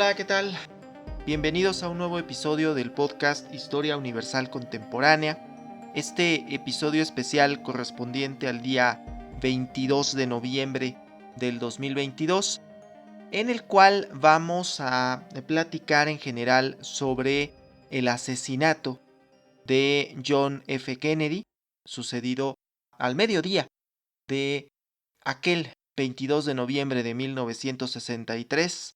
Hola, ¿qué tal? Bienvenidos a un nuevo episodio del podcast Historia Universal Contemporánea. Este episodio especial correspondiente al día 22 de noviembre del 2022, en el cual vamos a platicar en general sobre el asesinato de John F. Kennedy, sucedido al mediodía de aquel 22 de noviembre de 1963,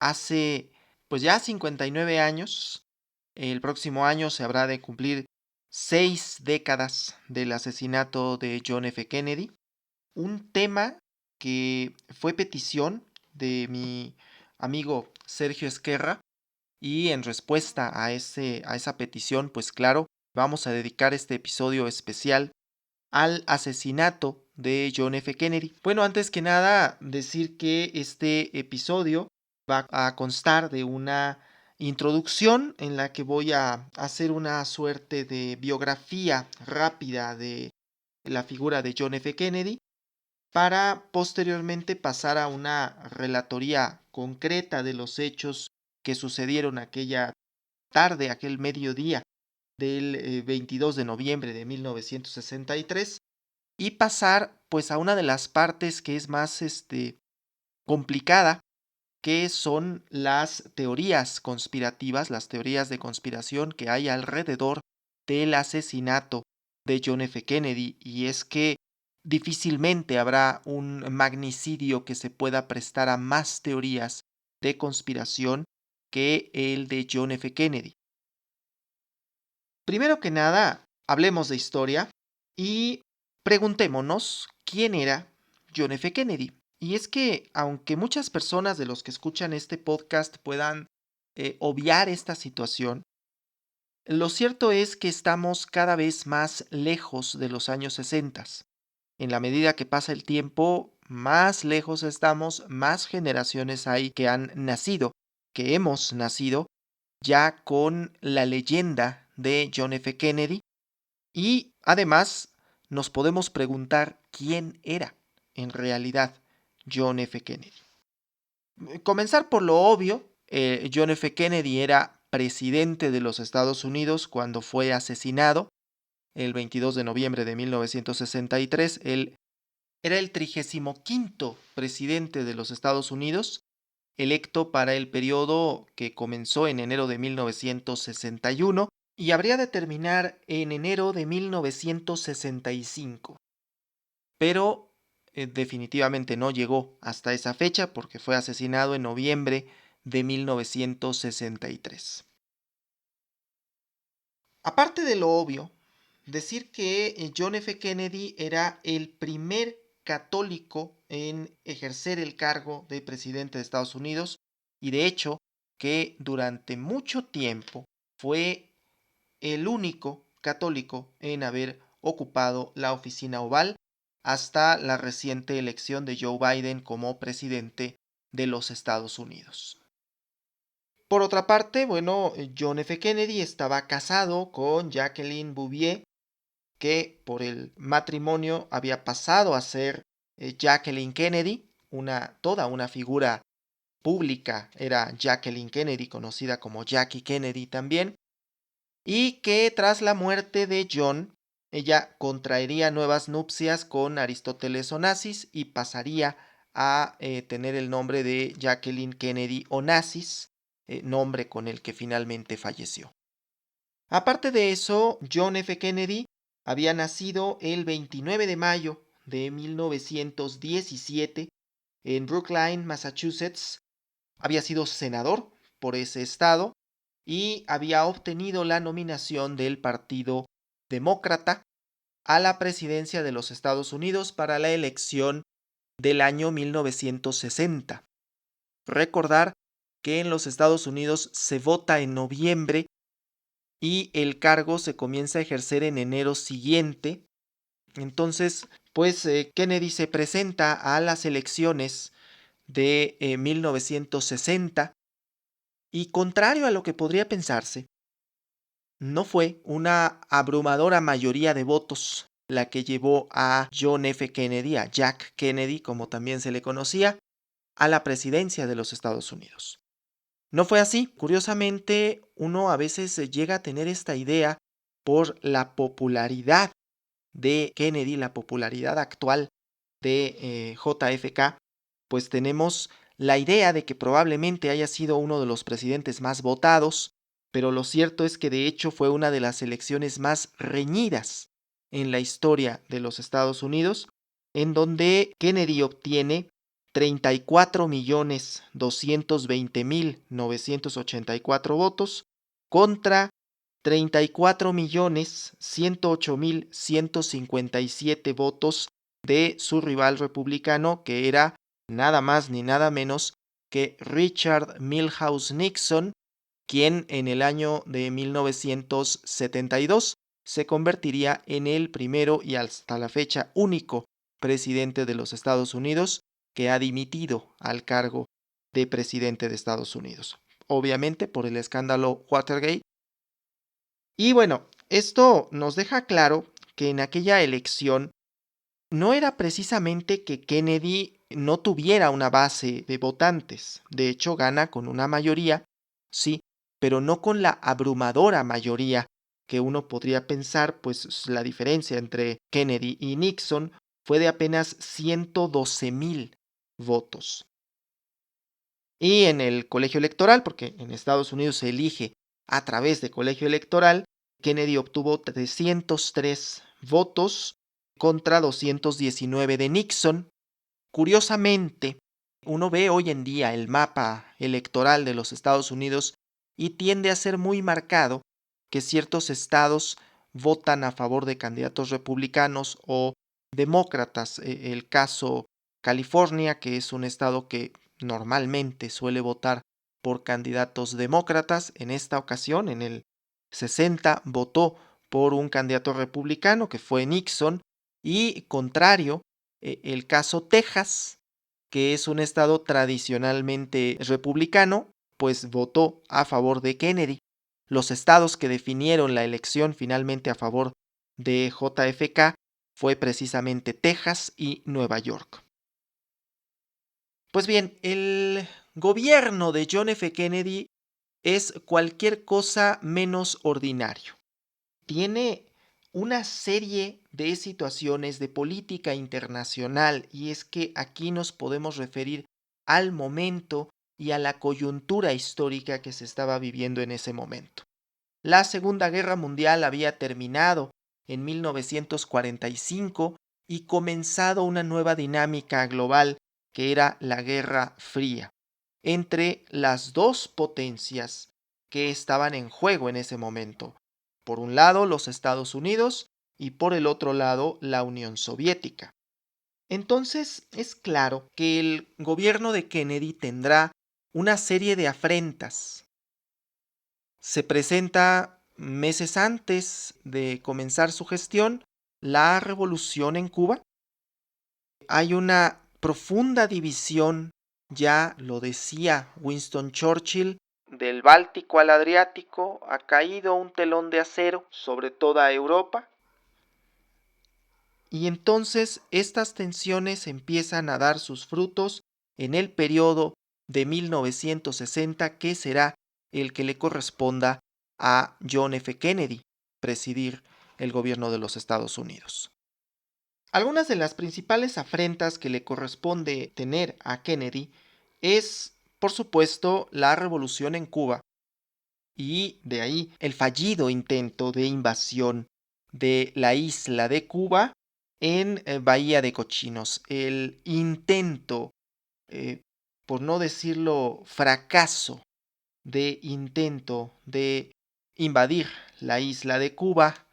hace pues ya 59 años. El próximo año se habrá de cumplir 6 décadas del asesinato de John F. Kennedy, un tema que fue petición de mi amigo Sergio Esquerra, y en respuesta a esa petición, pues claro, vamos a dedicar este episodio especial al asesinato de John F. Kennedy. Bueno, antes que nada, decir que este episodio va a constar de una introducción en la que voy a hacer una suerte de biografía rápida de la figura de John F. Kennedy, para posteriormente pasar a una relatoría concreta de los hechos que sucedieron aquella tarde, aquel mediodía del 22 de noviembre de 1963, y pasar pues a una de las partes que es más complicada, que son las teorías conspirativas, las teorías de conspiración que hay alrededor del asesinato de John F. Kennedy. Y es que difícilmente habrá un magnicidio que se pueda prestar a más teorías de conspiración que el de John F. Kennedy. Primero que nada, hablemos de historia y preguntémonos quién era John F. Kennedy. Y es que, aunque muchas personas de los que escuchan este podcast puedan obviar esta situación, lo cierto es que estamos cada vez más lejos de los años 60. En la medida que pasa el tiempo, más lejos estamos, más generaciones hay que han nacido, que hemos nacido ya con la leyenda de John F. Kennedy, y además nos podemos preguntar quién era en realidad John F. Kennedy. Comenzar por lo obvio, John F. Kennedy era presidente de los Estados Unidos cuando fue asesinado el 22 de noviembre de 1963. Él era el 35º presidente de los Estados Unidos, electo para el periodo que comenzó en enero de 1961 y habría de terminar en enero de 1965. Pero definitivamente no llegó hasta esa fecha porque fue asesinado en noviembre de 1963. Aparte de lo obvio, decir que John F. Kennedy era el primer católico en ejercer el cargo de presidente de Estados Unidos, y de hecho que durante mucho tiempo fue el único católico en haber ocupado la oficina oval hasta la reciente elección de Joe Biden como presidente de los Estados Unidos. Por otra parte, bueno, John F. Kennedy estaba casado con Jacqueline Bouvier, que por el matrimonio había pasado a ser Jacqueline Kennedy, toda una figura pública era Jacqueline Kennedy, conocida como Jackie Kennedy también, y que tras la muerte de John, ella contraería nuevas nupcias con Aristóteles Onassis y pasaría a tener el nombre de Jacqueline Kennedy Onassis, nombre con el que finalmente falleció. Aparte de eso, John F. Kennedy había nacido el 29 de mayo de 1917 en Brookline, Massachusetts. Había sido senador por ese estado y había obtenido la nominación del Partido Demócrata a la presidencia de los Estados Unidos para la elección del año 1960. Recordar que en los Estados Unidos se vota en noviembre y el cargo se comienza a ejercer en enero siguiente. Entonces, pues Kennedy se presenta a las elecciones de 1960 y, contrario a lo que podría pensarse, no fue una abrumadora mayoría de votos la que llevó a John F. Kennedy, a Jack Kennedy, como también se le conocía, a la presidencia de los Estados Unidos. No fue así. Curiosamente, uno a veces llega a tener esta idea por la popularidad de Kennedy, la popularidad actual de JFK, pues tenemos la idea de que probablemente haya sido uno de los presidentes más votados, pero lo cierto es que de hecho fue una de las elecciones más reñidas en la historia de los Estados Unidos, en donde Kennedy obtiene 34.220.984 votos contra 34.108.157 votos de su rival republicano, que era nada más ni nada menos que Richard Milhouse Nixon, quien en el año de 1972 se convertiría en el primero y hasta la fecha único presidente de los Estados Unidos que ha dimitido al cargo de presidente de Estados Unidos. Obviamente por el escándalo Watergate. Y bueno, esto nos deja claro que en aquella elección no era precisamente que Kennedy no tuviera una base de votantes. De hecho, gana con una mayoría, sí, pero no con la abrumadora mayoría que uno podría pensar, pues la diferencia entre Kennedy y Nixon fue de apenas 112.000 votos. Y en el colegio electoral, porque en Estados Unidos se elige a través de colegio electoral, Kennedy obtuvo 303 votos contra 219 de Nixon. Curiosamente, uno ve hoy en día el mapa electoral de los Estados Unidos y tiende a ser muy marcado que ciertos estados votan a favor de candidatos republicanos o demócratas. El caso California, que es un estado que normalmente suele votar por candidatos demócratas, en esta ocasión, en el 60, votó por un candidato republicano que fue Nixon, y contrario, el caso Texas, que es un estado tradicionalmente republicano, pues votó a favor de Kennedy. Los estados que definieron la elección finalmente a favor de JFK fue precisamente Texas y Nueva York. Pues bien, el gobierno de John F. Kennedy es cualquier cosa menos ordinario. Tiene una serie de situaciones de política internacional, y es que aquí nos podemos referir al momento y a la coyuntura histórica que se estaba viviendo en ese momento. La Segunda Guerra Mundial había terminado en 1945 y comenzado una nueva dinámica global que era la Guerra Fría entre las dos potencias que estaban en juego en ese momento. Por un lado, los Estados Unidos y por el otro lado, la Unión Soviética. Entonces, es claro que el gobierno de Kennedy tendrá una serie de afrentas. Se presenta meses antes de comenzar su gestión la revolución en Cuba. Hay una profunda división, ya lo decía Winston Churchill, del Báltico al Adriático ha caído un telón de acero sobre toda Europa. Y entonces estas tensiones empiezan a dar sus frutos en el periodo de 1960, que será el que le corresponda a John F. Kennedy presidir el gobierno de los Estados Unidos. Algunas de las principales afrentas que le corresponde tener a Kennedy es, por supuesto, la revolución en Cuba y de ahí el fallido intento de invasión de la isla de Cuba en Bahía de Cochinos. El intento, eh, por no decirlo fracaso, de intento de invadir la isla de Cuba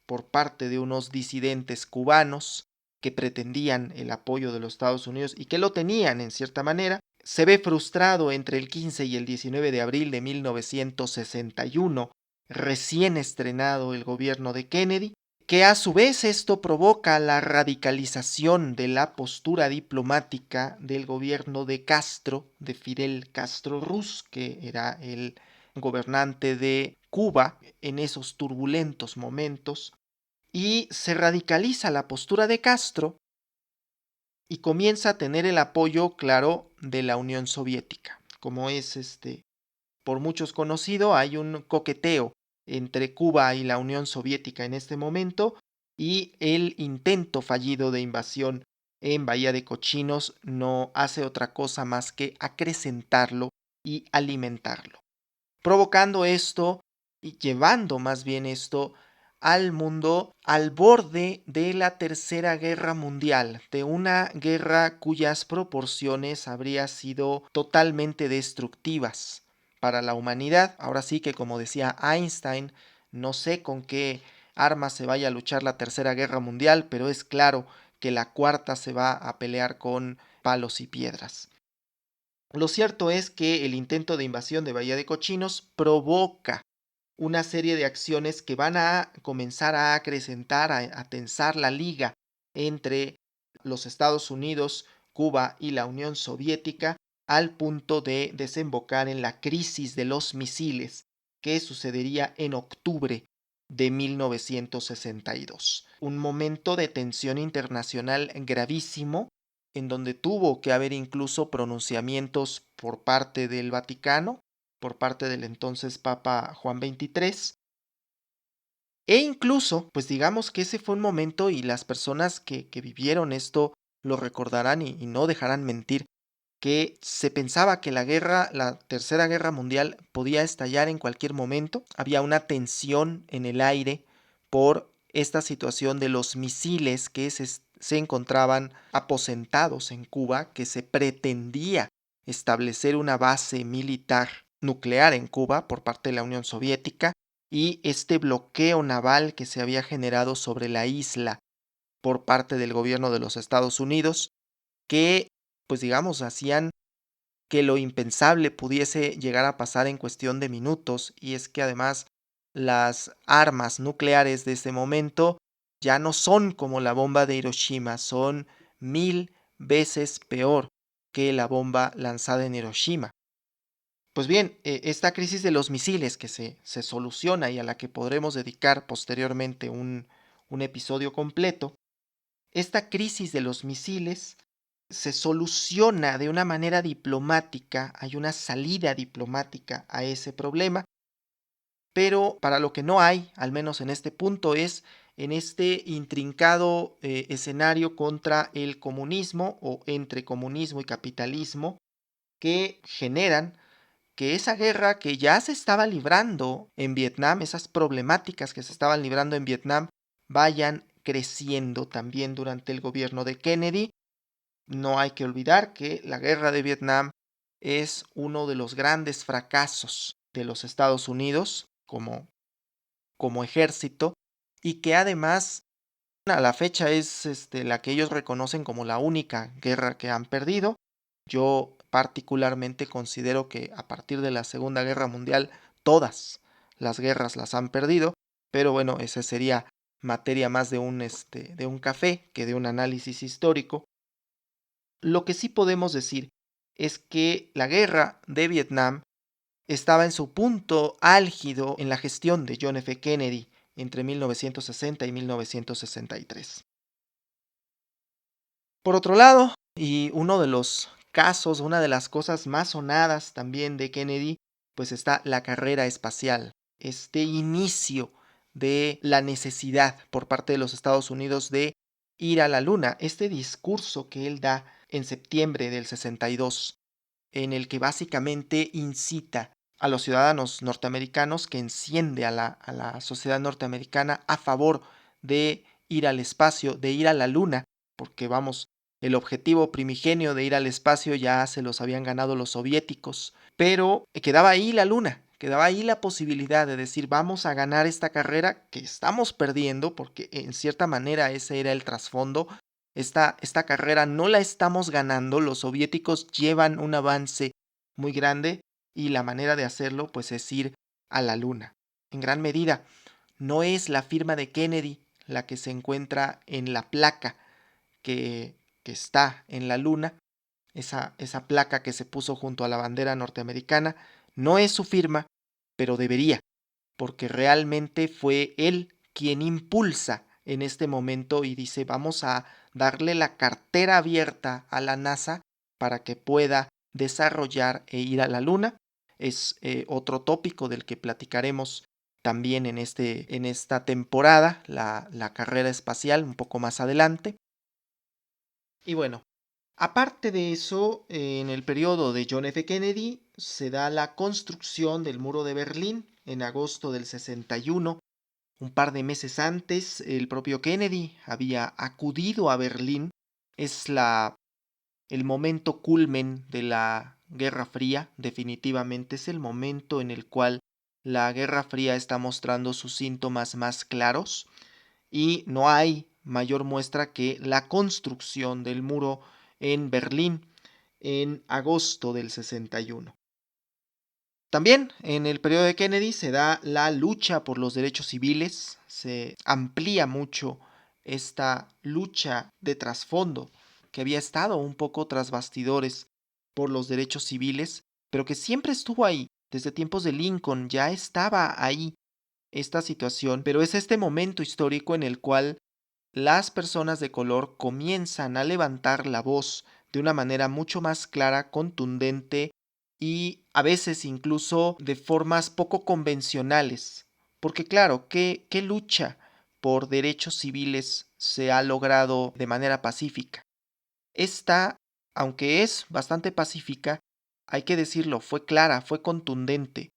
por parte de unos disidentes cubanos que pretendían el apoyo de los Estados Unidos y que lo tenían en cierta manera, se ve frustrado entre el 15 y el 19 de abril de 1961, recién estrenado el gobierno de Kennedy, que a su vez esto provoca la radicalización de la postura diplomática del gobierno de Castro, de Fidel Castro Ruz, que era el gobernante de Cuba en esos turbulentos momentos, y se radicaliza la postura de Castro y comienza a tener el apoyo, claro, de la Unión Soviética, como es por muchos conocido. Hay un coqueteo entre Cuba y la Unión Soviética en este momento, y el intento fallido de invasión en Bahía de Cochinos no hace otra cosa más que acrecentarlo y alimentarlo, provocando esto y llevando más bien esto al mundo al borde de la Tercera Guerra Mundial, de una guerra cuyas proporciones habría sido totalmente destructivas para la humanidad. Ahora sí que, como decía Einstein, no sé con qué armas se vaya a luchar la Tercera Guerra Mundial, pero es claro que la cuarta se va a pelear con palos y piedras. Lo cierto es que el intento de invasión de Bahía de Cochinos provoca una serie de acciones que van a comenzar a acrecentar, a tensar la liga entre los Estados Unidos, Cuba y la Unión Soviética, al punto de desembocar en la crisis de los misiles, que sucedería en octubre de 1962. Un momento de tensión internacional gravísimo, en donde tuvo que haber incluso pronunciamientos por parte del Vaticano, por parte del entonces Papa Juan XXIII, e incluso, pues digamos que ese fue un momento, y las personas que vivieron esto lo recordarán y no dejarán mentir, que se pensaba que la Tercera Guerra Mundial podía estallar en cualquier momento. Había una tensión en el aire por esta situación de los misiles que se encontraban aposentados en Cuba, que se pretendía establecer una base militar nuclear en Cuba por parte de la Unión Soviética, y este bloqueo naval que se había generado sobre la isla por parte del gobierno de los Estados Unidos, que pues digamos hacían que lo impensable pudiese llegar a pasar en cuestión de minutos. Y es que además las armas nucleares de ese momento ya no son como la bomba de Hiroshima, son 1000 veces peor que la bomba lanzada en Hiroshima. Pues bien, esta crisis de los misiles que se soluciona y a la que podremos dedicar posteriormente un episodio completo, esta crisis de los misiles se soluciona de una manera diplomática, hay una salida diplomática a ese problema, pero para lo que no hay, al menos en este punto, es en este intrincado escenario contra el comunismo, o entre comunismo y capitalismo, que generan que esa guerra que ya se estaba librando en Vietnam, esas problemáticas que se estaban librando en Vietnam, vayan creciendo también durante el gobierno de Kennedy. No hay que olvidar que la guerra de Vietnam es uno de los grandes fracasos de los Estados Unidos como ejército, y que además a la fecha es la que ellos reconocen como la única guerra que han perdido. Yo particularmente considero que a partir de la Segunda Guerra Mundial todas las guerras las han perdido, pero bueno, esa sería materia más de un café que de un análisis histórico. Lo que sí podemos decir es que la guerra de Vietnam estaba en su punto álgido en la gestión de John F. Kennedy entre 1960 y 1963. Por otro lado, y uno de los casos, una de las cosas más sonadas también de Kennedy, pues está la carrera espacial, este inicio de la necesidad por parte de los Estados Unidos de ir a la Luna, este discurso que él da en septiembre del 62, en el que básicamente incita a los ciudadanos norteamericanos, que enciende a la sociedad norteamericana a favor de ir al espacio, de ir a la Luna, porque vamos, el objetivo primigenio de ir al espacio ya se los habían ganado los soviéticos, pero quedaba ahí la Luna, quedaba ahí la posibilidad de decir vamos a ganar esta carrera que estamos perdiendo, porque en cierta manera ese era el trasfondo. Esta carrera no la estamos ganando, los soviéticos llevan un avance muy grande, y la manera de hacerlo pues es ir a la Luna. En gran medida, no es la firma de Kennedy la que se encuentra en la placa que está en la Luna, esa placa que se puso junto a la bandera norteamericana, no es su firma, pero debería, porque realmente fue él quien impulsa en este momento y dice vamos a darle la cartera abierta a la NASA para que pueda desarrollar e ir a la Luna. es otro tópico del que platicaremos también en esta temporada, la carrera espacial, un poco más adelante. Y bueno, aparte de eso, en el periodo de John F. Kennedy se da la construcción del muro de Berlín en agosto del 61. Un par de meses antes, el propio Kennedy había acudido a Berlín. Es el momento culmen de la Guerra Fría, definitivamente es el momento en el cual la Guerra Fría está mostrando sus síntomas más claros y no hay mayor muestra que la construcción del muro en Berlín en agosto del 61. También en el periodo de Kennedy se da la lucha por los derechos civiles, se amplía mucho esta lucha de trasfondo que había estado un poco tras bastidores por los derechos civiles, pero que siempre estuvo ahí, desde tiempos de Lincoln ya estaba ahí esta situación, pero es este momento histórico en el cual las personas de color comienzan a levantar la voz de una manera mucho más clara, contundente y a veces incluso de formas poco convencionales. Porque claro, ¿qué lucha por derechos civiles se ha logrado de manera pacífica? Esta, aunque es bastante pacífica, hay que decirlo, fue clara, fue contundente.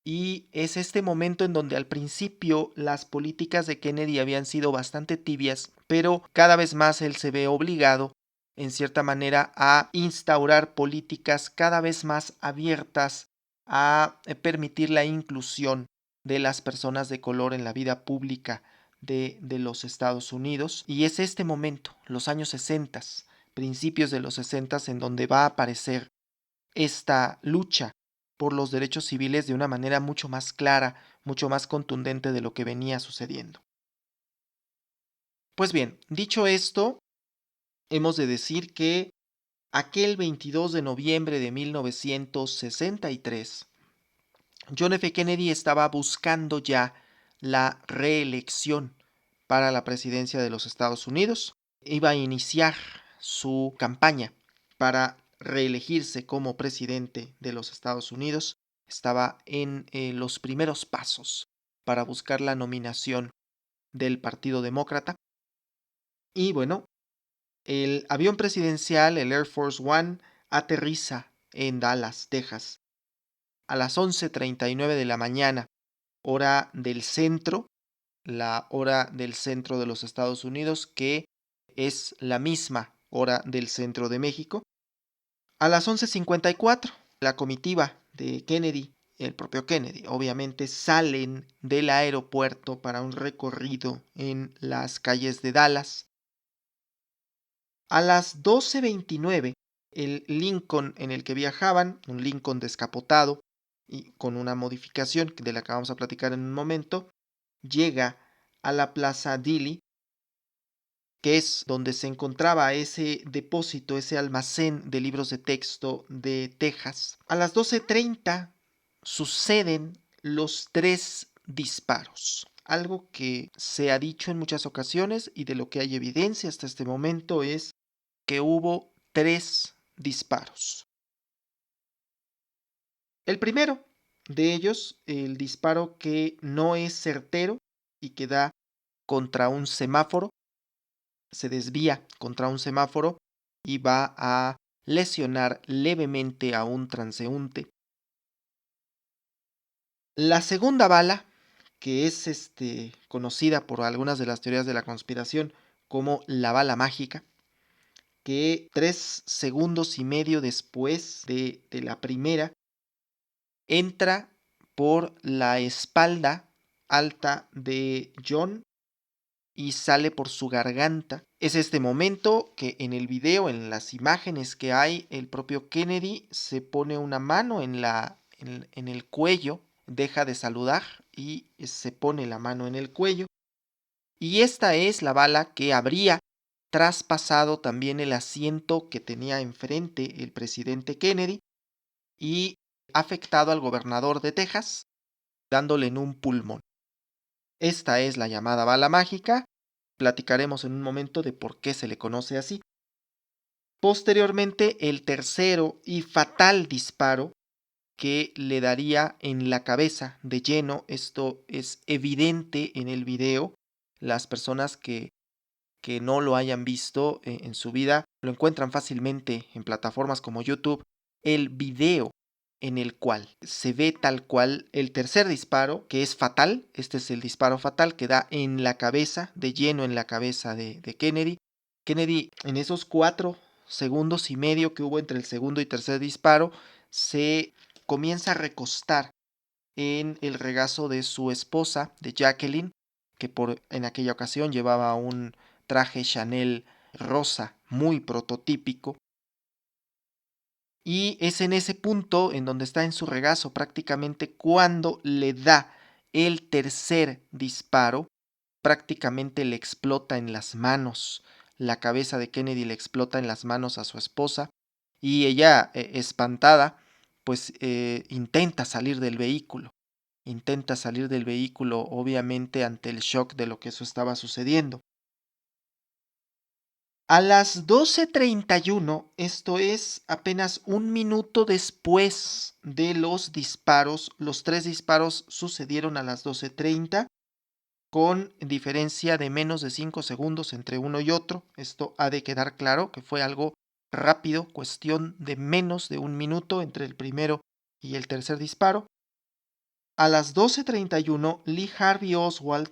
Y es este momento en donde al principio las políticas de Kennedy habían sido bastante tibias, pero cada vez más él se ve obligado, en cierta manera, a instaurar políticas cada vez más abiertas, a permitir la inclusión de las personas de color en la vida pública de los Estados Unidos. Y es este momento, los años 60, principios de los 60, en donde va a aparecer esta lucha por los derechos civiles de una manera mucho más clara, mucho más contundente de lo que venía sucediendo. Pues bien, dicho esto, hemos de decir que aquel 22 de noviembre de 1963, John F. Kennedy estaba buscando ya la reelección para la presidencia de los Estados Unidos. Iba a iniciar su campaña para reelegirse como presidente de los Estados Unidos. Estaba en los primeros pasos para buscar la nominación del Partido Demócrata. Y bueno, el avión presidencial, el Air Force One, aterriza en Dallas, Texas, a las 11:39 de la mañana, hora del centro, la hora del centro de los Estados Unidos, que es la misma hora del centro de México. A las 11:54, la comitiva de Kennedy, el propio Kennedy, obviamente, salen del aeropuerto para un recorrido en las calles de Dallas. A las 12:29, el Lincoln en el que viajaban, un Lincoln descapotado y con una modificación de la que vamos a platicar en un momento, llega a la Plaza Dilley, que es donde se encontraba ese depósito, ese almacén de libros de texto de Texas. A las 12:30 suceden los 3 disparos. Algo que se ha dicho en muchas ocasiones y de lo que hay evidencia hasta este momento es que hubo 3 disparos. El primero de ellos, el disparo que no es certero y que da contra un semáforo, se desvía contra un semáforo y va a lesionar levemente a un transeúnte. La segunda bala, que es conocida por algunas de las teorías de la conspiración como la bala mágica, que 3 segundos y medio después de la primera entra por la espalda alta de John y sale por su garganta. Es este momento que en el video, en las imágenes que hay, el propio Kennedy se pone una mano en el cuello, deja de saludar y se pone la mano en el cuello. Y esta es la bala que habría traspasado también el asiento que tenía enfrente el presidente Kennedy y afectado al gobernador de Texas, dándole en un pulmón. Esta es la llamada bala mágica. Platicaremos en un momento de por qué se le conoce así. Posteriormente, el tercero y fatal disparo que le daría en la cabeza de lleno. Esto es evidente en el video. Las personas que no lo hayan visto en su vida lo encuentran fácilmente en plataformas como YouTube. El video en el cual se ve tal cual el tercer disparo, que es fatal. Este es el disparo fatal que da en la cabeza, de lleno en la cabeza de Kennedy. Kennedy, en esos 4,5 segundos que hubo entre el segundo y tercer disparo, se comienza a recostar en el regazo de su esposa, de Jacqueline, que en aquella ocasión llevaba un traje Chanel rosa muy prototípico. Y es en ese punto, en donde está en su regazo prácticamente, cuando le da el tercer disparo. Prácticamente le explota en las manos. La cabeza de Kennedy le explota en las manos a su esposa. Y ella, espantada, pues intenta salir del vehículo. Intenta salir del vehículo, obviamente, ante el shock de lo que eso estaba sucediendo. A las 12:31, esto es apenas un minuto después de los disparos, los 3 disparos sucedieron a las 12:30, con diferencia de menos de 5 segundos entre uno y otro. Esto ha de quedar claro que fue algo rápido, cuestión de menos de un minuto entre el primero y el tercer disparo. A las 12:31, Lee Harvey Oswald,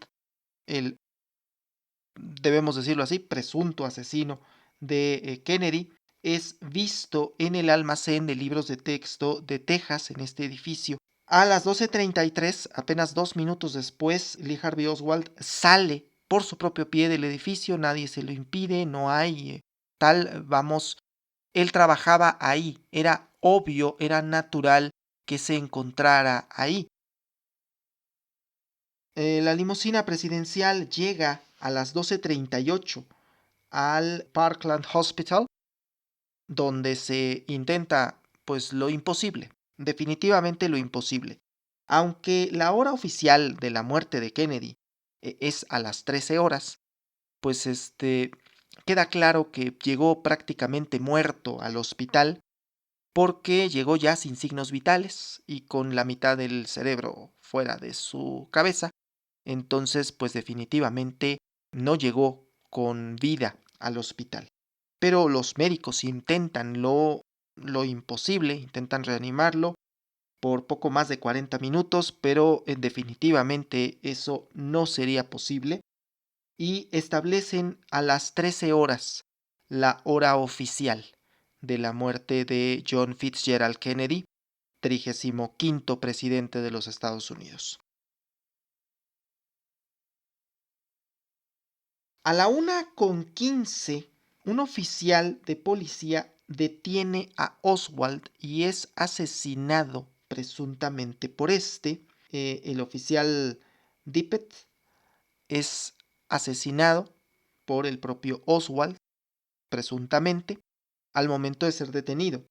el, debemos decirlo así, presunto asesino de Kennedy, es visto en el almacén de libros de texto de Texas, en este edificio. A las 12:33, apenas 2 minutos después, Lee Harvey Oswald sale por su propio pie del edificio. Nadie se lo impide, no hay vamos, él trabajaba ahí, era obvio, era natural que se encontrara ahí. La limusina presidencial llega a las 12:38 al Parkland Hospital, donde se intenta, pues, lo imposible, definitivamente lo imposible. Aunque la hora oficial de la muerte de Kennedy es a las 13 horas, pues queda claro que llegó prácticamente muerto al hospital, porque llegó ya sin signos vitales y con la mitad del cerebro fuera de su cabeza. Entonces, pues definitivamente no llegó con vida al hospital. Pero los médicos intentan lo imposible, intentan reanimarlo por poco más de 40 minutos, pero definitivamente eso no sería posible. Y establecen a las 13 horas la hora oficial de la muerte de John Fitzgerald Kennedy, 35º presidente de los Estados Unidos. A la 1:15, un oficial de policía detiene a Oswald y es asesinado presuntamente por el oficial Dippet es asesinado por el propio Oswald, presuntamente, al momento de ser detenido.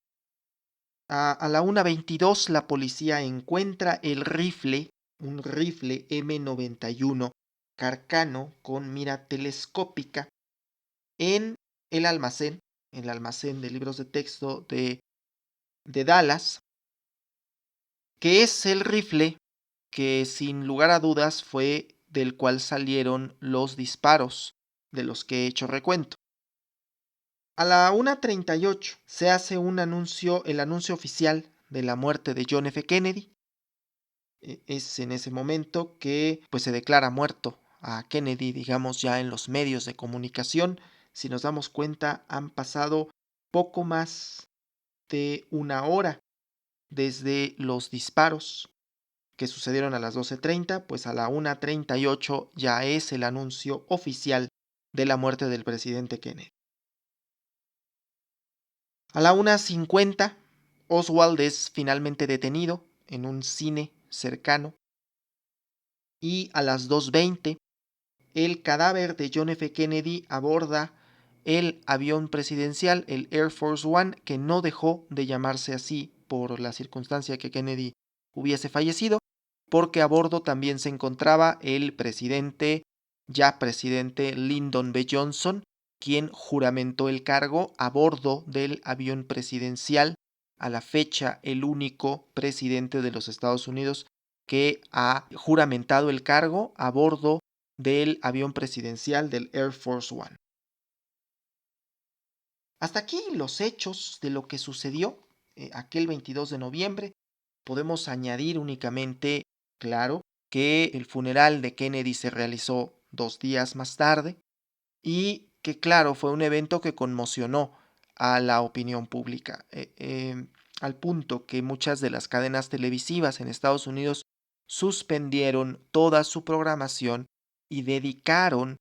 A la 1:22, la policía encuentra el rifle, un rifle M91 Carcano con mira telescópica, en el almacén de libros de texto de Dallas, que es el rifle que sin lugar a dudas fue del cual salieron los disparos de los que he hecho recuento. A la 1:38 se hace el anuncio oficial de la muerte de John F. Kennedy. Es en ese momento que pues se declara muerto a Kennedy, digamos, ya en los medios de comunicación. Si nos damos cuenta, han pasado poco más de una hora desde los disparos que sucedieron a las 12:30, pues a la 1:38 ya es el anuncio oficial de la muerte del presidente Kennedy. A la 1:50, Oswald es finalmente detenido en un cine cercano. Y a las 2:20, el cadáver de John F. Kennedy aborda el avión presidencial, el Air Force One, que no dejó de llamarse así por la circunstancia que Kennedy hubiese fallecido, porque a bordo también se encontraba el ya presidente Lyndon B. Johnson, quien juramentó el cargo a bordo del avión presidencial a la fecha el único presidente de los Estados Unidos que ha juramentado el cargo a bordo del avión presidencial del Air Force One. Hasta aquí los hechos de lo que sucedió aquel 22 de noviembre. Podemos añadir únicamente, claro, que el funeral de Kennedy se realizó 2 días más tarde y que, claro, fue un evento que conmocionó a la opinión pública, al punto que muchas de las cadenas televisivas en Estados Unidos suspendieron toda su programación y dedicaron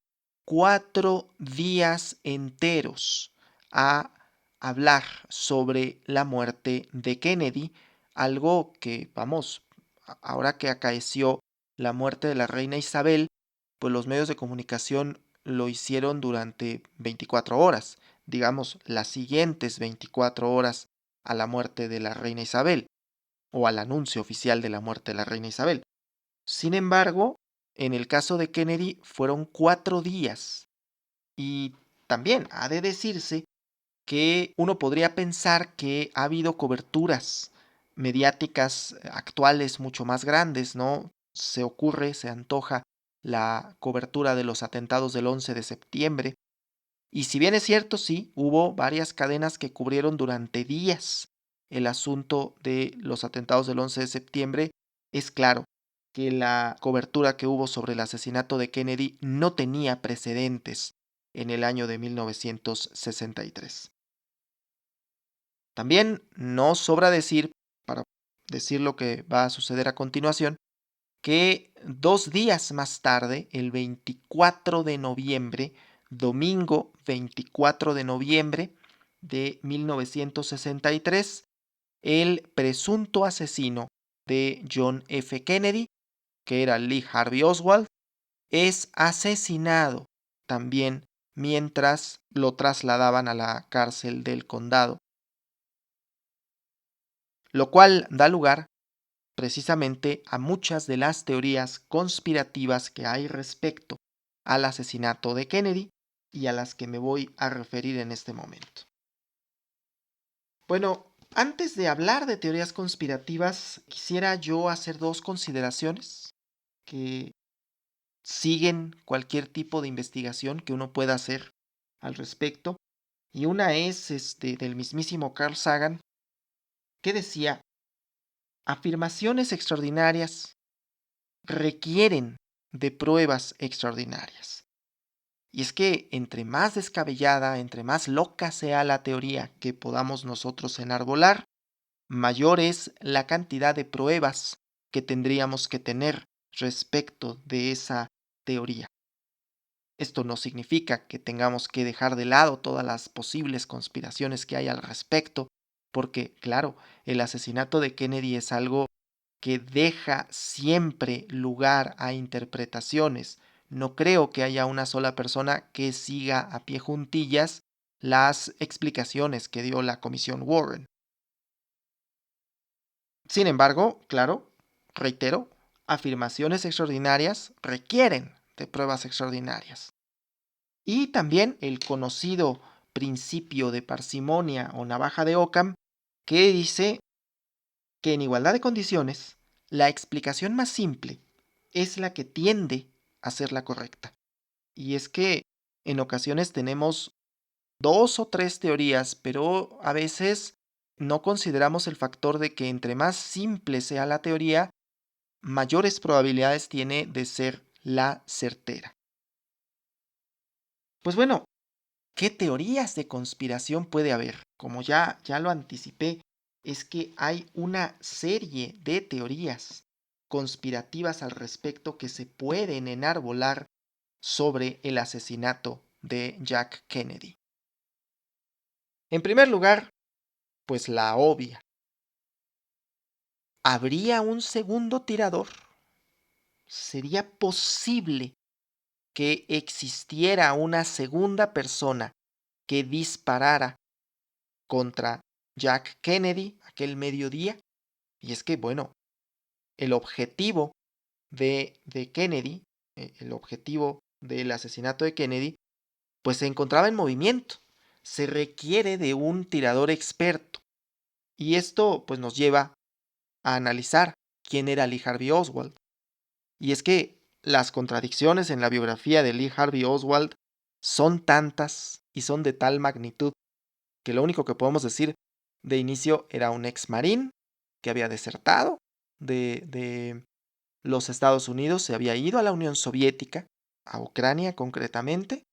4 días enteros a hablar sobre la muerte de Kennedy, algo que, vamos, ahora que acaeció la muerte de la reina Isabel, pues los medios de comunicación lo hicieron durante 24 horas, digamos, las siguientes 24 horas a la muerte de la reina Isabel, o al anuncio oficial de la muerte de la reina Isabel. Sin embargo, en el caso de Kennedy fueron 4 días. Y también ha de decirse que uno podría pensar que ha habido coberturas mediáticas actuales mucho más grandes, ¿no? Se antoja la cobertura de los atentados del 11 de septiembre. Y si bien es cierto, sí, hubo varias cadenas que cubrieron durante días el asunto de los atentados del 11 de septiembre, es claro que la cobertura que hubo sobre el asesinato de Kennedy no tenía precedentes en el año de 1963. También no sobra decir, para decir lo que va a suceder a continuación, que 2 días más tarde, el 24 de noviembre, domingo 24 de noviembre de 1963, el presunto asesino de John F. Kennedy, que era Lee Harvey Oswald, es asesinado también mientras lo trasladaban a la cárcel del condado, lo cual da lugar precisamente a muchas de las teorías conspirativas que hay respecto al asesinato de Kennedy y a las que me voy a referir en este momento. Bueno, antes de hablar de teorías conspirativas, quisiera yo hacer 2 consideraciones que siguen cualquier tipo de investigación que uno pueda hacer al respecto. Y una es del mismísimo Carl Sagan, que decía: afirmaciones extraordinarias requieren de pruebas extraordinarias. Y es que entre más descabellada, entre más loca sea la teoría que podamos nosotros enarbolar, mayor es la cantidad de pruebas que tendríamos que tener respecto de esa teoría. Esto no significa que tengamos que dejar de lado todas las posibles conspiraciones que hay al respecto, porque, claro, el asesinato de Kennedy es algo que deja siempre lugar a interpretaciones. No creo que haya una sola persona que siga a pie juntillas las explicaciones que dio la Comisión Warren. Sin embargo, claro, reitero, afirmaciones extraordinarias requieren de pruebas extraordinarias. Y también el conocido principio de parsimonia o navaja de Occam, que dice que en igualdad de condiciones, la explicación más simple es la que tiende a ser la correcta. Y es que en ocasiones tenemos 2 o 3 teorías, pero a veces no consideramos el factor de que entre más simple sea la teoría, mayores probabilidades tiene de ser la certera. Pues bueno, ¿qué teorías de conspiración puede haber? Como ya lo anticipé, es que hay una serie de teorías conspirativas al respecto que se pueden enarbolar sobre el asesinato de Jack Kennedy. En primer lugar, pues la obvia. ¿Habría un segundo tirador? ¿Sería posible que existiera una segunda persona que disparara contra Jack Kennedy aquel mediodía? Y es que, bueno, el objetivo de Kennedy, el objetivo del asesinato de Kennedy, pues se encontraba en movimiento. Se requiere de un tirador experto. Y esto pues nos lleva a analizar quién era Lee Harvey Oswald. Y es que las contradicciones en la biografía de Lee Harvey Oswald son tantas y son de tal magnitud que lo único que podemos decir de inicio era un ex marín que había desertado de los Estados Unidos, se había ido a la Unión Soviética, a Ucrania concretamente,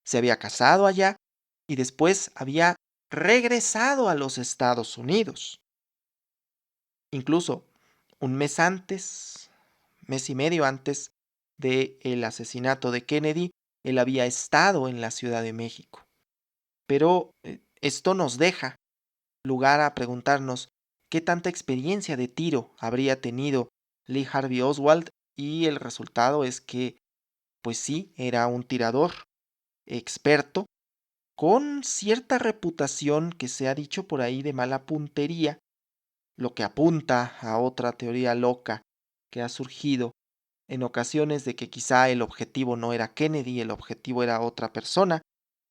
se había casado allá y después había regresado a los Estados Unidos. Incluso un mes antes, mes y medio antes del asesinato de Kennedy, él había estado en la Ciudad de México. Pero esto nos deja lugar a preguntarnos qué tanta experiencia de tiro habría tenido Lee Harvey Oswald, y el resultado es que, pues sí, era un tirador experto, con cierta reputación que se ha dicho por ahí de mala puntería, lo que apunta a otra teoría loca que ha surgido en ocasiones de que quizá el objetivo no era Kennedy, el objetivo era otra persona,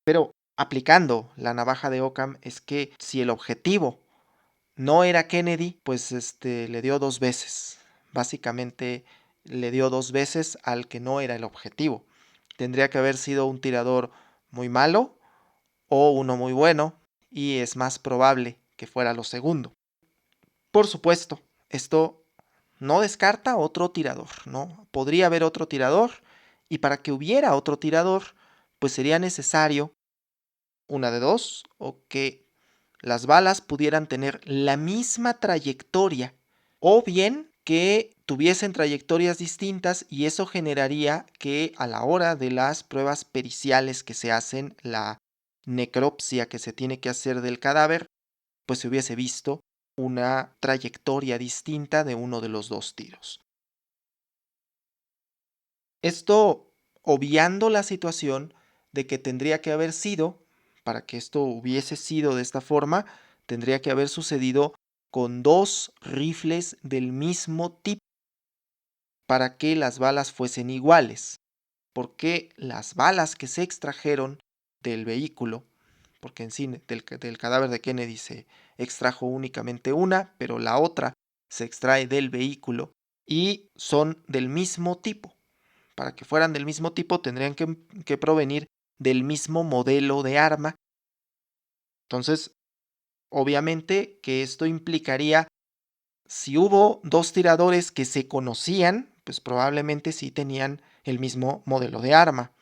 pero aplicando la navaja de Occam es que si el objetivo no era Kennedy, pues le dio dos veces. Básicamente le dio dos veces al que no era el objetivo. Tendría que haber sido un tirador muy malo o uno muy bueno, y es más probable que fuera lo segundo. Por supuesto, esto no descarta otro tirador, ¿no? Podría haber otro tirador, y para que hubiera otro tirador, pues sería necesario una de dos, o que las balas pudieran tener la misma trayectoria, o bien que tuviesen trayectorias distintas, y eso generaría que a la hora de las pruebas periciales que se hacen, la necropsia que se tiene que hacer del cadáver, pues se hubiese visto una trayectoria distinta de uno de los dos tiros. Esto obviando la situación de que tendría que haber sido, para que esto hubiese sido de esta forma, tendría que haber sucedido con dos rifles del mismo tipo para que las balas fuesen iguales, porque las balas que se extrajeron del vehículo, porque en sí del cadáver de Kennedy se extrajo únicamente una, pero la otra se extrae del vehículo y son del mismo tipo. Para que fueran del mismo tipo tendrían que provenir del mismo modelo de arma. Entonces, obviamente que esto implicaría, si hubo dos tiradores que se conocían, pues probablemente sí tenían el mismo modelo de arma.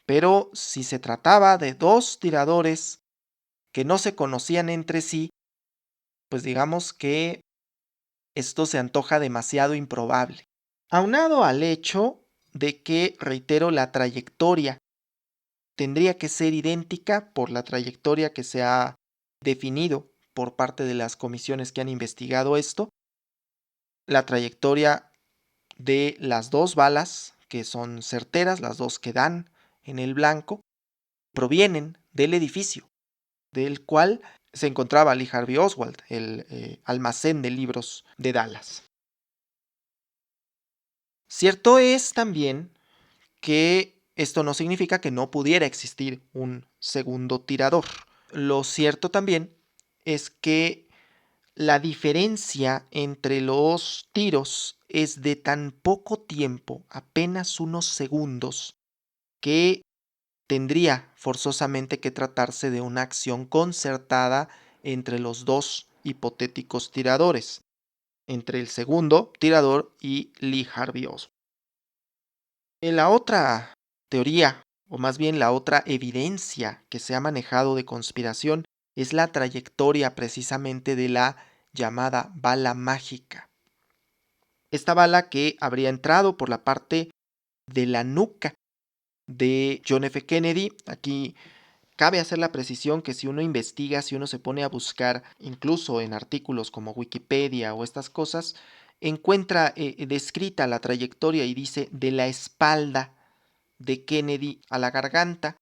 Pero si se trataba de dos tiradores que no se conocían entre sí, pues digamos que esto se antoja demasiado improbable. Aunado al hecho de que, reitero, la trayectoria tendría que ser idéntica por la trayectoria que se ha definido por parte de las comisiones que han investigado esto, la trayectoria de las dos balas, que son certeras, las dos que dan en el blanco, provienen del edificio del cual se encontraba Lee Harvey Oswald, el almacén de libros de Dallas. Cierto es también que esto no significa que no pudiera existir un segundo tirador. Lo cierto también es que la diferencia entre los tiros es de tan poco tiempo, apenas unos segundos, que tendría forzosamente que tratarse de una acción concertada entre los dos hipotéticos tiradores, entre el segundo tirador y Lee Harvey Oswald. La otra teoría, o más bien la otra evidencia que se ha manejado de conspiración, es la trayectoria precisamente de la llamada bala mágica. Esta bala que habría entrado por la parte de la nuca de John F. Kennedy. Aquí cabe hacer la precisión que si uno investiga, si uno se pone a buscar, incluso en artículos como Wikipedia o estas cosas, encuentra descrita la trayectoria y dice de la espalda de Kennedy a la garganta,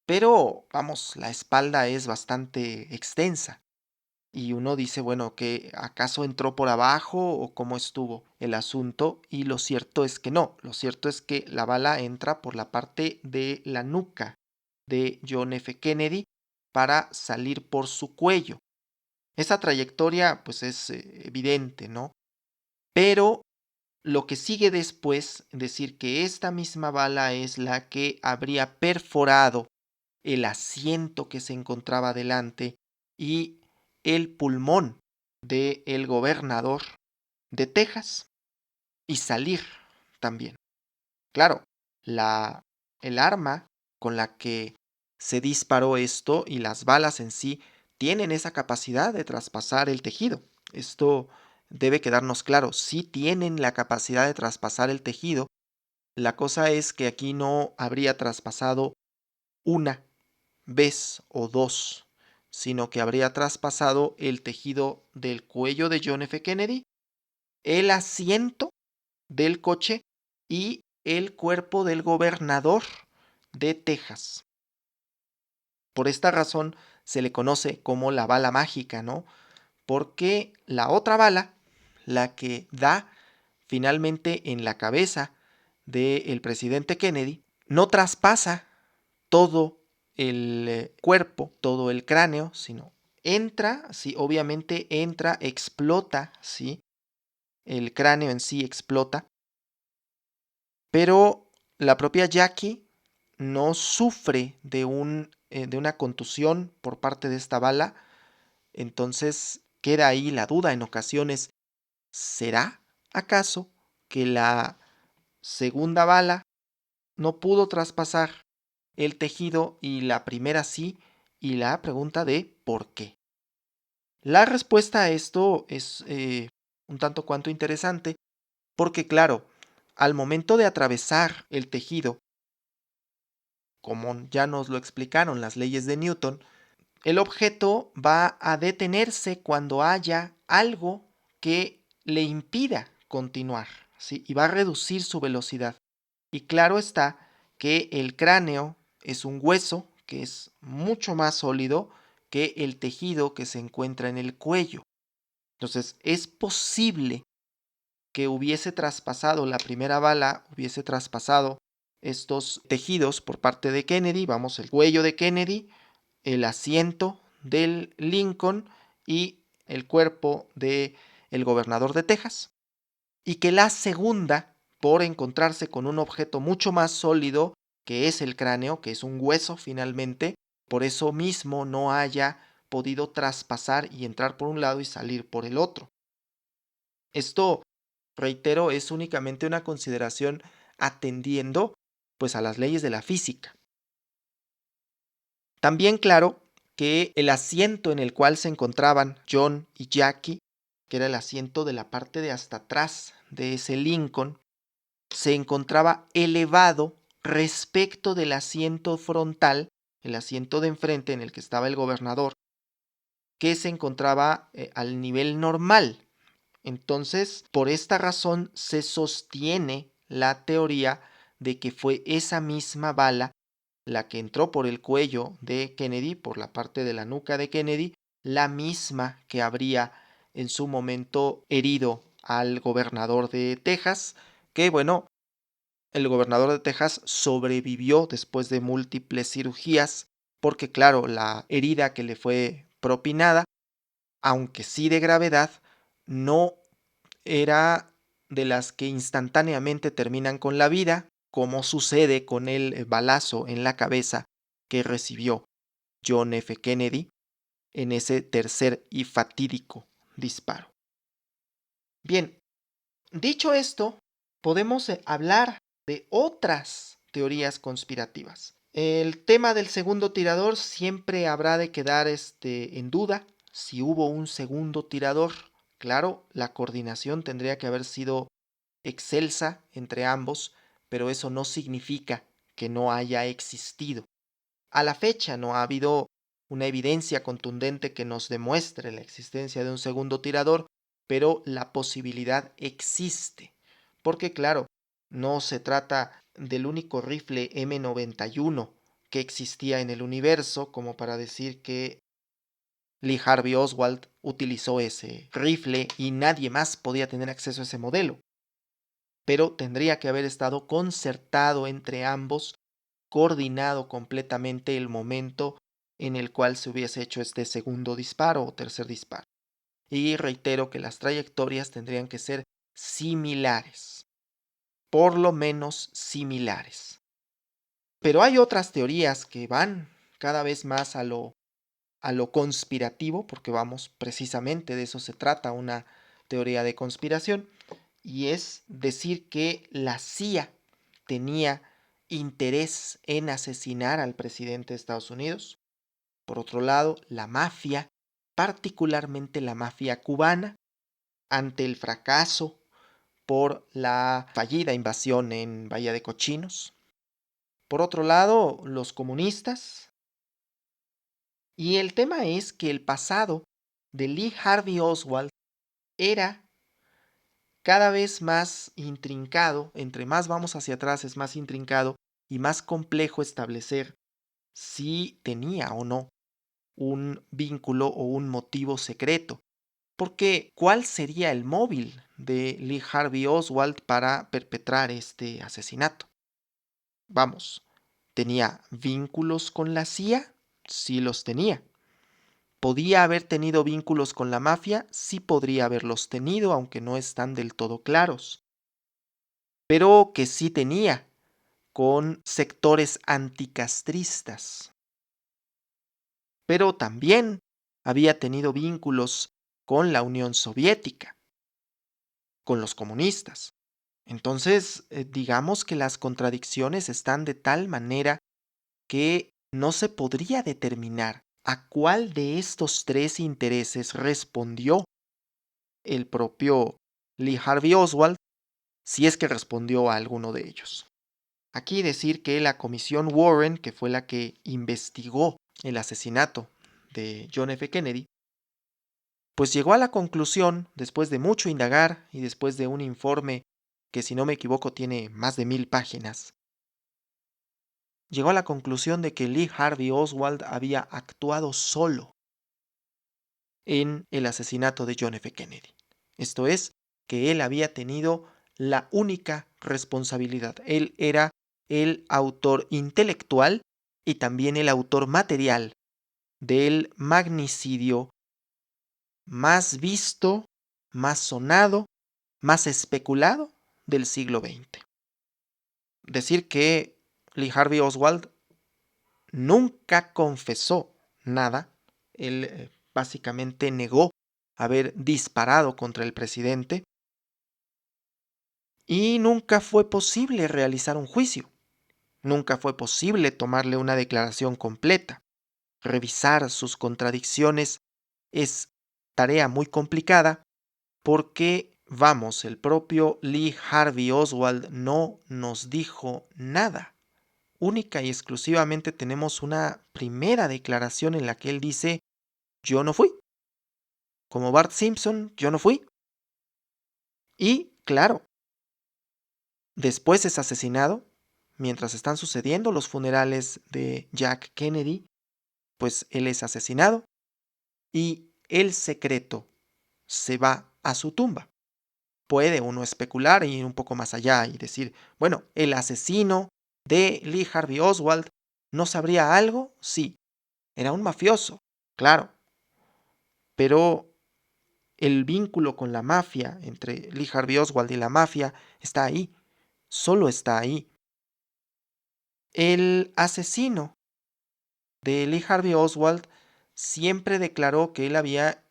pero vamos, la espalda es bastante extensa. Y uno dice, bueno, ¿que acaso entró por abajo o cómo estuvo el asunto? Y lo cierto es que no, lo cierto es que la bala entra por la parte de la nuca de John F. Kennedy para salir por su cuello. Esa trayectoria pues es evidente, ¿no? Pero lo que sigue después, decir que esta misma bala es la que habría perforado el asiento que se encontraba delante y el pulmón del gobernador de Texas y salir también. Claro, la, el arma con la que se disparó esto y las balas en sí tienen esa capacidad de traspasar el tejido. Esto debe quedarnos claro, sí tienen la capacidad de traspasar el tejido. La cosa es que aquí no habría traspasado una vez o dos, sino que habría traspasado el tejido del cuello de John F. Kennedy, el asiento del coche y el cuerpo del gobernador de Texas. Por esta razón se le conoce como la bala mágica, ¿no? Porque la otra bala, la que da finalmente en la cabeza del presidente Kennedy, no traspasa todo el cuerpo, todo el cráneo, sino entra, sí, obviamente entra, explota, sí, el cráneo en sí explota, pero la propia Jackie no sufre de una contusión por parte de esta bala, entonces queda ahí la duda en ocasiones, ¿será acaso que la segunda bala no pudo traspasar el tejido y la primera sí? Y la pregunta de ¿por qué? La respuesta a esto es un tanto cuanto interesante porque claro, al momento de atravesar el tejido, como ya nos lo explicaron las leyes de Newton, el objeto va a detenerse cuando haya algo que le impida continuar, ¿sí? Y va a reducir su velocidad. Y claro está que el cráneo es un hueso que es mucho más sólido que el tejido que se encuentra en el cuello. Entonces, es posible que hubiese traspasado la primera bala, hubiese traspasado estos tejidos por parte de Kennedy, vamos, el cuello de Kennedy, el asiento del Lincoln y el cuerpo de el gobernador de Texas, y que la segunda, por encontrarse con un objeto mucho más sólido, que es el cráneo, que es un hueso finalmente, por eso mismo no haya podido traspasar y entrar por un lado y salir por el otro. Esto, reitero, es únicamente una consideración atendiendo pues a las leyes de la física. También claro que el asiento en el cual se encontraban John y Jackie, que era el asiento de la parte de hasta atrás de ese Lincoln, se encontraba elevado respecto del asiento frontal, el asiento de enfrente en el que estaba el gobernador, que se encontraba al nivel normal. Entonces, por esta razón se sostiene la teoría de que fue esa misma bala la que entró por el cuello de Kennedy, por la parte de la nuca de Kennedy, la misma que habría en su momento herido al gobernador de Texas, que bueno, el gobernador de Texas sobrevivió después de múltiples cirugías, porque claro, la herida que le fue propinada, aunque sí de gravedad, no era de las que instantáneamente terminan con la vida, como sucede con el balazo en la cabeza que recibió John F. Kennedy en ese tercer y fatídico disparo. Bien, dicho esto, podemos hablar de otras teorías conspirativas. El tema del segundo tirador siempre habrá de quedar en duda si hubo un segundo tirador. Claro, la coordinación tendría que haber sido excelsa entre ambos, pero eso no significa que no haya existido. A la fecha no ha habido una evidencia contundente que nos demuestre la existencia de un segundo tirador, pero la posibilidad existe. Porque claro, no se trata del único rifle M91 que existía en el universo como para decir que Lee Harvey Oswald utilizó ese rifle y nadie más podía tener acceso a ese modelo. Pero tendría que haber estado concertado entre ambos, coordinado completamente el momento en el cual se hubiese hecho este segundo disparo o tercer disparo. Y reitero que las trayectorias tendrían que ser similares, por lo menos similares. Pero hay otras teorías que van cada vez más a lo conspirativo, porque vamos, precisamente de eso se trata una teoría de conspiración, y es decir que la CIA tenía interés en asesinar al presidente de Estados Unidos. Por otro lado, la mafia, particularmente la mafia cubana, ante el fracaso por la fallida invasión en Bahía de Cochinos. Por otro lado, los comunistas. Y el tema es que el pasado de Lee Harvey Oswald era cada vez más intrincado, entre más vamos hacia atrás es más intrincado y más complejo establecer si tenía o no un vínculo o un motivo secreto. Porque, ¿cuál sería el móvil de Lee Harvey Oswald para perpetrar este asesinato? Vamos, ¿tenía vínculos con la CIA? Sí los tenía. ¿Podía haber tenido vínculos con la mafia? Sí podría haberlos tenido, aunque no están del todo claros. Pero que sí tenía con sectores anticastristas. Pero también había tenido vínculos con la Unión Soviética, con los comunistas. Entonces, digamos que las contradicciones están de tal manera que no se podría determinar a cuál de estos tres intereses respondió el propio Lee Harvey Oswald, si es que respondió a alguno de ellos. Aquí decir que la comisión Warren, que fue la que investigó el asesinato de John F. Kennedy, pues llegó a la conclusión, después de mucho indagar y después de un informe que, si no me equivoco, tiene más de 1000 páginas, llegó a la conclusión de que Lee Harvey Oswald había actuado solo en el asesinato de John F. Kennedy. Esto es, que él había tenido la única responsabilidad. Él era el autor intelectual y también el autor material del magnicidio más visto, más sonado, más especulado del siglo XX. Decir que Lee Harvey Oswald nunca confesó nada. Él básicamente negó haber disparado contra el presidente y nunca fue posible realizar un juicio. Nunca fue posible tomarle una declaración completa. Revisar sus contradicciones es tarea muy complicada porque, vamos, el propio Lee Harvey Oswald no nos dijo nada. Única y exclusivamente tenemos una primera declaración en la que él dice: yo no fui. Como Bart Simpson, yo no fui. Y, claro, después es asesinado. Mientras están sucediendo los funerales de Jack Kennedy, pues él es asesinado y el secreto se va a su tumba. Puede uno especular e ir un poco más allá y decir, bueno, el asesino de Lee Harvey Oswald no sabría algo. Sí, era un mafioso, claro, pero el vínculo con la mafia entre Lee Harvey Oswald y la mafia está ahí, solo está ahí. El asesino de Lee Harvey Oswald siempre declaró que él había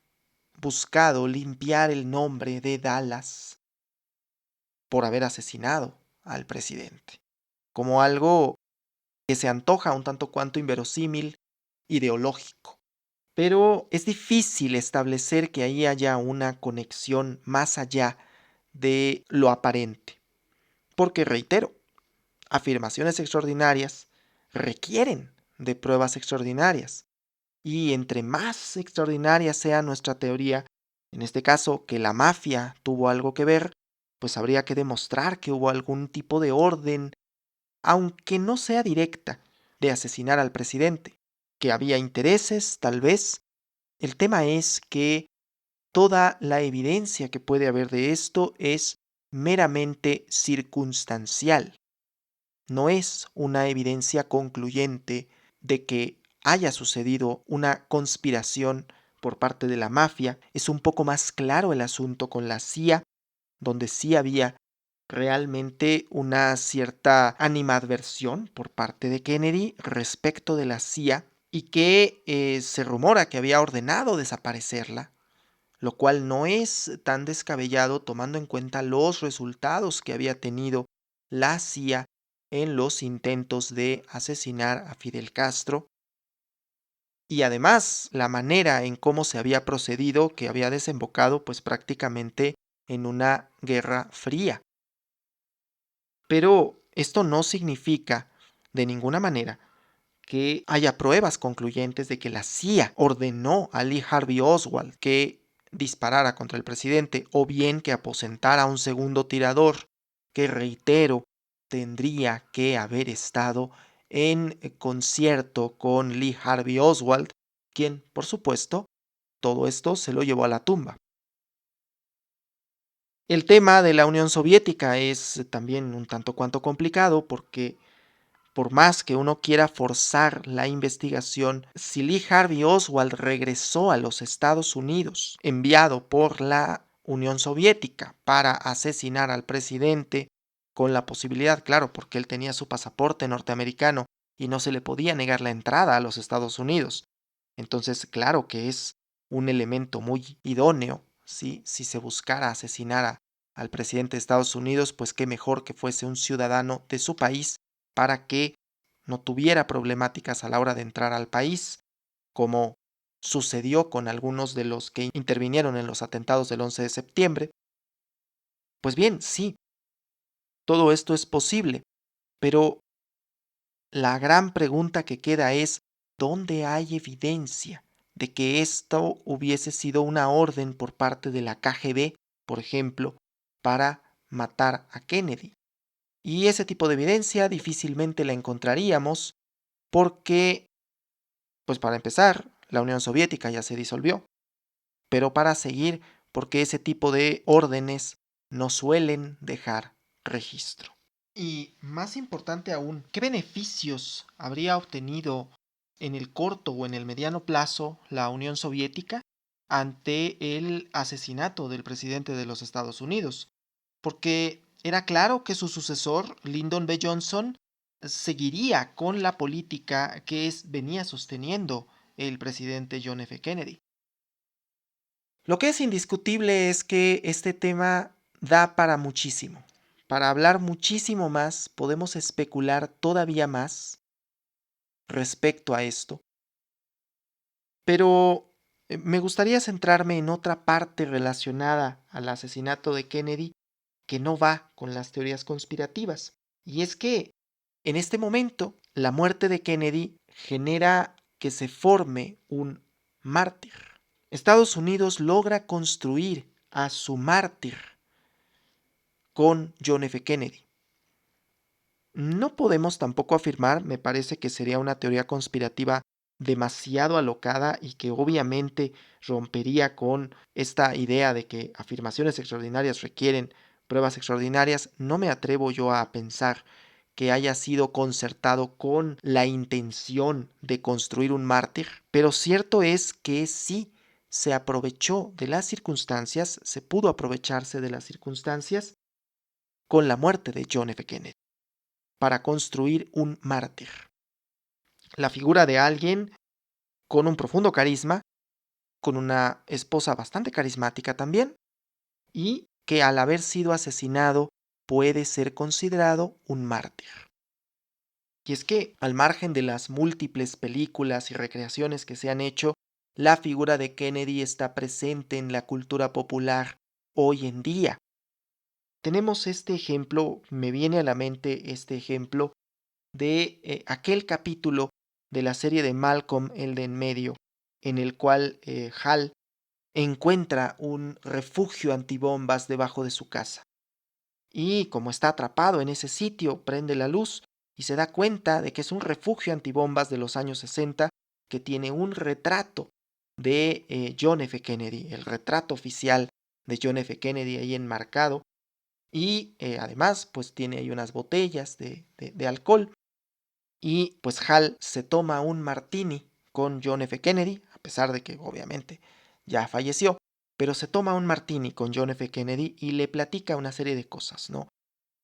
buscado limpiar el nombre de Dallas por haber asesinado al presidente, como algo que se antoja un tanto cuanto inverosímil, ideológico. Pero es difícil establecer que ahí haya una conexión más allá de lo aparente, porque reitero, afirmaciones extraordinarias requieren de pruebas extraordinarias. Y entre más extraordinaria sea nuestra teoría, en este caso que la mafia tuvo algo que ver, pues habría que demostrar que hubo algún tipo de orden, aunque no sea directa, de asesinar al presidente, que había intereses, tal vez. El tema es que toda la evidencia que puede haber de esto es meramente circunstancial. No es una evidencia concluyente de que haya sucedido una conspiración por parte de la mafia. Es un poco más claro el asunto con la CIA, donde sí había realmente una cierta animadversión por parte de Kennedy respecto de la CIA y que se rumora que había ordenado desaparecerla, lo cual no es tan descabellado tomando en cuenta los resultados que había tenido la CIA en los intentos de asesinar a Fidel Castro y además la manera en cómo se había procedido, que había desembocado pues prácticamente en una guerra fría. Pero esto no significa de ninguna manera que haya pruebas concluyentes de que la CIA ordenó a Lee Harvey Oswald que disparara contra el presidente o bien que aposentara a un segundo tirador que, reitero, tendría que haber estado en concierto con Lee Harvey Oswald, quien, por supuesto, todo esto se lo llevó a la tumba. El tema de la Unión Soviética es también un tanto cuanto complicado porque por más que uno quiera forzar la investigación, si Lee Harvey Oswald regresó a los Estados Unidos, enviado por la Unión Soviética para asesinar al presidente, con la posibilidad, claro, porque él tenía su pasaporte norteamericano y no se le podía negar la entrada a los Estados Unidos. Entonces, claro que es un elemento muy idóneo, ¿sí? Si se buscara asesinar al presidente de Estados Unidos, pues qué mejor que fuese un ciudadano de su país para que no tuviera problemáticas a la hora de entrar al país, como sucedió con algunos de los que intervinieron en los atentados del 11 de septiembre. Pues bien, sí, todo esto es posible, pero la gran pregunta que queda es, ¿dónde hay evidencia de que esto hubiese sido una orden por parte de la KGB, por ejemplo, para matar a Kennedy? Y ese tipo de evidencia difícilmente la encontraríamos porque, pues para empezar, la Unión Soviética ya se disolvió, pero para seguir, porque ese tipo de órdenes no suelen dejar registro. Y más importante aún, ¿qué beneficios habría obtenido en el corto o en el mediano plazo la Unión Soviética ante el asesinato del presidente de los Estados Unidos? Porque era claro que su sucesor, Lyndon B. Johnson, seguiría con la política que venía sosteniendo el presidente John F. Kennedy. Lo que es indiscutible es que este tema da para muchísimo. Para hablar muchísimo más, podemos especular todavía más respecto a esto. Pero me gustaría centrarme en otra parte relacionada al asesinato de Kennedy que no va con las teorías conspirativas. Y es que en este momento la muerte de Kennedy genera que se forme un mártir. Estados Unidos logra construir a su mártir con John F. Kennedy. No podemos tampoco afirmar, me parece que sería una teoría conspirativa demasiado alocada y que obviamente rompería con esta idea de que afirmaciones extraordinarias requieren pruebas extraordinarias. No me atrevo yo a pensar que haya sido concertado con la intención de construir un mártir, pero cierto es que sí se aprovechó de las circunstancias, se pudo aprovecharse de las circunstancias con la muerte de John F. Kennedy para construir un mártir. La figura de alguien con un profundo carisma, con una esposa bastante carismática también, y que al haber sido asesinado puede ser considerado un mártir. Y es que, al margen de las múltiples películas y recreaciones que se han hecho, la figura de Kennedy está presente en la cultura popular hoy en día. Tenemos este ejemplo, me viene a la mente este ejemplo de aquel capítulo de la serie de Malcolm, el de en medio, en el cual Hal encuentra un refugio antibombas debajo de su casa. Y como está atrapado en ese sitio, prende la luz y se da cuenta de que es un refugio antibombas de los años 60 que tiene un retrato de John F. Kennedy, el retrato oficial de John F. Kennedy ahí enmarcado. Y además, pues tiene ahí unas botellas de alcohol. Y pues Hal se toma un martini con John F. Kennedy, a pesar de que obviamente ya falleció, pero se toma un martini con John F. Kennedy y le platica una serie de cosas, ¿no?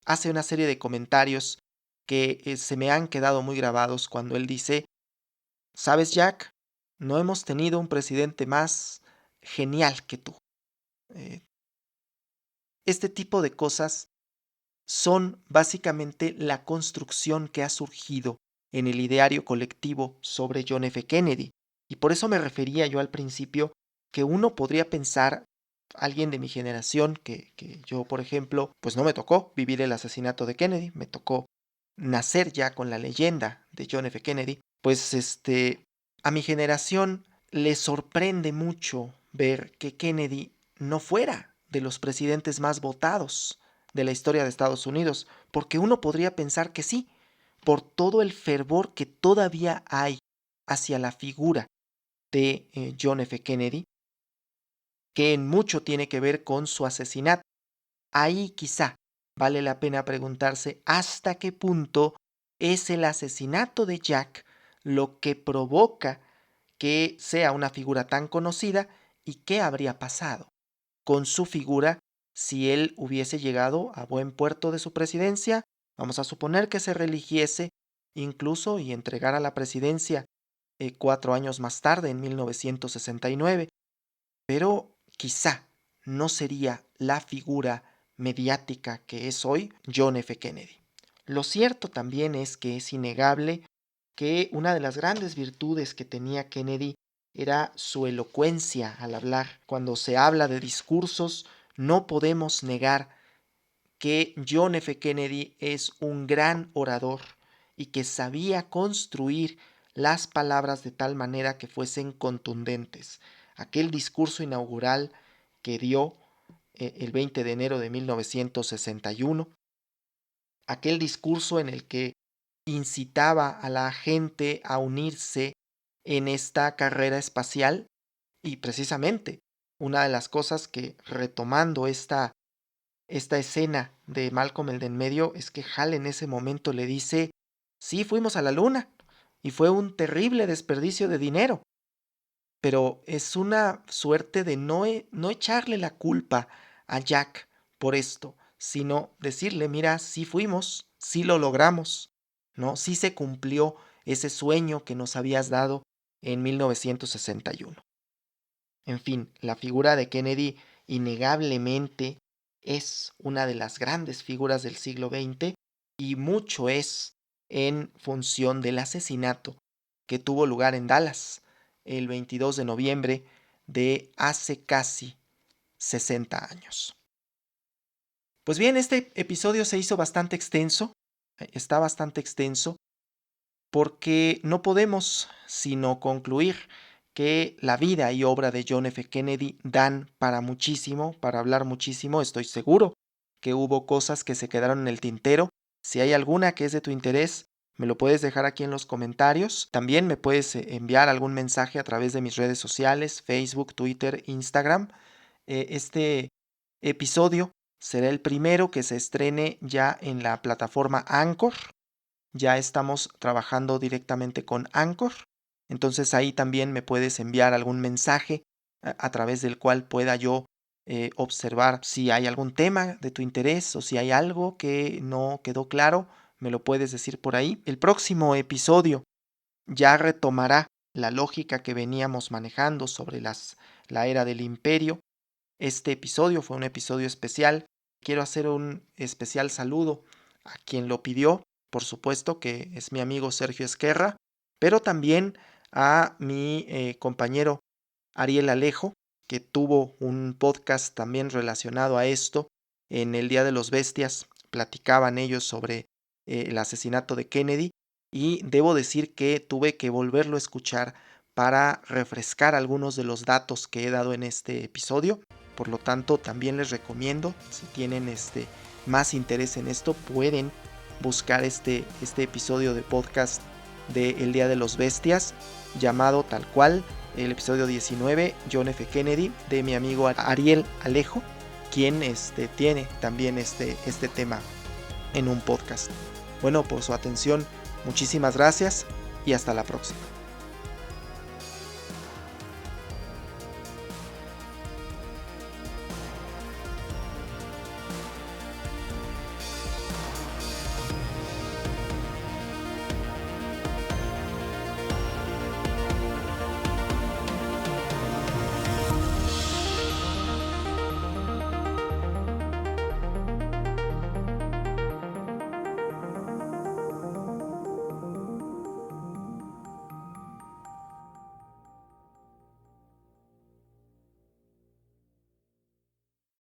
Hace una serie de comentarios que se me han quedado muy grabados cuando él dice: ¿sabes, Jack? No hemos tenido un presidente más genial que tú. Eh, este tipo de cosas son básicamente la construcción que ha surgido en el ideario colectivo sobre John F. Kennedy. Y por eso me refería yo al principio que uno podría pensar, alguien de mi generación, que yo, por ejemplo, pues no me tocó vivir el asesinato de Kennedy, me tocó nacer ya con la leyenda de John F. Kennedy, pues a mi generación le sorprende mucho ver que Kennedy no fuera de los presidentes más votados de la historia de Estados Unidos, porque uno podría pensar que sí, por todo el fervor que todavía hay hacia la figura de John F. Kennedy, que en mucho tiene que ver con su asesinato. Ahí quizá vale la pena preguntarse hasta qué punto es el asesinato de Jack lo que provoca que sea una figura tan conocida y qué habría pasado con su figura si él hubiese llegado a buen puerto de su presidencia. Vamos a suponer que se reeligiese incluso y entregara la presidencia 4 años más tarde, en 1969, pero quizá no sería la figura mediática que es hoy John F. Kennedy. Lo cierto también es que es innegable que una de las grandes virtudes que tenía Kennedy era su elocuencia al hablar. Cuando se habla de discursos, no podemos negar que John F. Kennedy es un gran orador y que sabía construir las palabras de tal manera que fuesen contundentes. Aquel discurso inaugural que dio el 20 de enero de 1961, aquel discurso en el que incitaba a la gente a unirse en esta carrera espacial, y precisamente una de las cosas que, retomando esta escena de Malcolm el de en medio, es que Hal en ese momento le dice: sí, fuimos a la luna y fue un terrible desperdicio de dinero, pero es una suerte de no echarle la culpa a Jack por esto, sino decirle: mira, sí fuimos, sí lo logramos, ¿no? Sí se cumplió ese sueño que nos habías dado en 1961. En fin, la figura de Kennedy innegablemente es una de las grandes figuras del siglo XX y mucho es en función del asesinato que tuvo lugar en Dallas el 22 de noviembre de hace casi 60 años. Pues bien, este episodio se hizo bastante extenso, está bastante extenso, porque no podemos sino concluir que la vida y obra de John F. Kennedy dan para muchísimo, para hablar muchísimo. Estoy seguro que hubo cosas que se quedaron en el tintero. Si hay alguna que es de tu interés, me lo puedes dejar aquí en los comentarios. También me puedes enviar algún mensaje a través de mis redes sociales, Facebook, Twitter, Instagram. Este episodio será el primero que se estrene ya en la plataforma Anchor. Ya estamos trabajando directamente con Anchor. Entonces ahí también me puedes enviar algún mensaje a través del cual pueda yo observar si hay algún tema de tu interés o si hay algo que no quedó claro, me lo puedes decir por ahí. El próximo episodio ya retomará la lógica que veníamos manejando sobre la era del imperio. Este episodio fue un episodio especial. Quiero hacer un especial saludo a quien lo pidió, por supuesto que es mi amigo Sergio Esquerra, pero también a mi compañero Ariel Alejo, que tuvo un podcast también relacionado a esto. En el Día de los Bestias platicaban ellos sobre el asesinato de Kennedy y debo decir que tuve que volverlo a escuchar para refrescar algunos de los datos que he dado en este episodio. Por lo tanto, también les recomiendo, si tienen más interés en esto, pueden buscar este episodio de podcast de El Día de los Bestias, llamado tal cual, el episodio 19, John F. Kennedy, de mi amigo Ariel Alejo, quien tiene también este tema en un podcast. Bueno, por su atención, muchísimas gracias y hasta la próxima.